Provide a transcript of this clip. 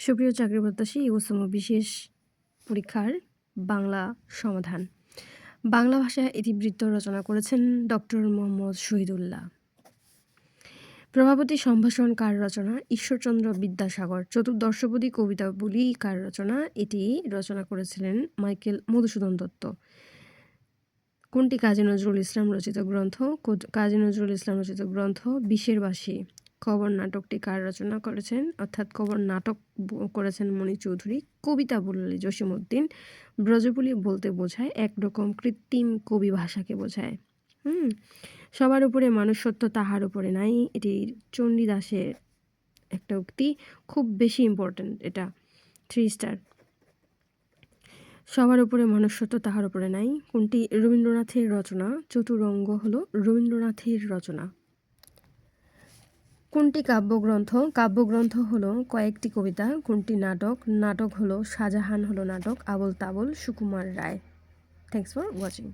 সুপ্রিয় চাকরি প্রত্যাশী ইউসম বিশেষ পরীক্ষার বাংলা সমাধান। বাংলা ভাষায় ইতিবৃত্ত রচনা করেছেন ডক্টর মোহাম্মদ শহীদুল্লাহ। প্রভাবতী সম্ভাষণ কার রচনা? ঈশ্বরচন্দ্র বিদ্যাসাগর। চতুর্দশপদী কবিতাবলী কার রচনা? এটি রচনা করেছিলেন মাইকেল মধুসূদন দত্ত। কোনটি কাজী নজরুল ইসলাম রচিত গ্রন্থ? কাজী নজরুল ইসলাম রচিত গ্রন্থ বিষের বাঁশি। কবর নাটকটি কার রচনা করেছেন? অর্থাৎ কবর নাটক করেছেন মণি চৌধুরী। কবিতা বললে জসীমউদ্দিন। ব্রজবুলি বলতে বোঝায় একরকম কৃত্রিম কবি ভাষাকে বোঝায়। সবার উপরে মানুষ সত্য তাহার উপরে নাই, এটি চণ্ডীদাসের একটা উক্তি, খুব বেশি ইম্পর্ট্যান্ট এটা, 3 স্টার। সবার উপরে মনুষ্যত্ব তাহার উপরে নাই কোনটি রবীন্দ্রনাথের রচনা? চতুরঙ্গ হলো রবীন্দ্রনাথের রচনা। কোনটি কাব্যগ্রন্থ? কাব্যগ্রন্থ হলো কয়েকটি কবিতা। কোনটি নাটক? নাটক হলো শাহজাহান হলো নাটক, Abol Tabol Sukumar Ray. Thanks for watching.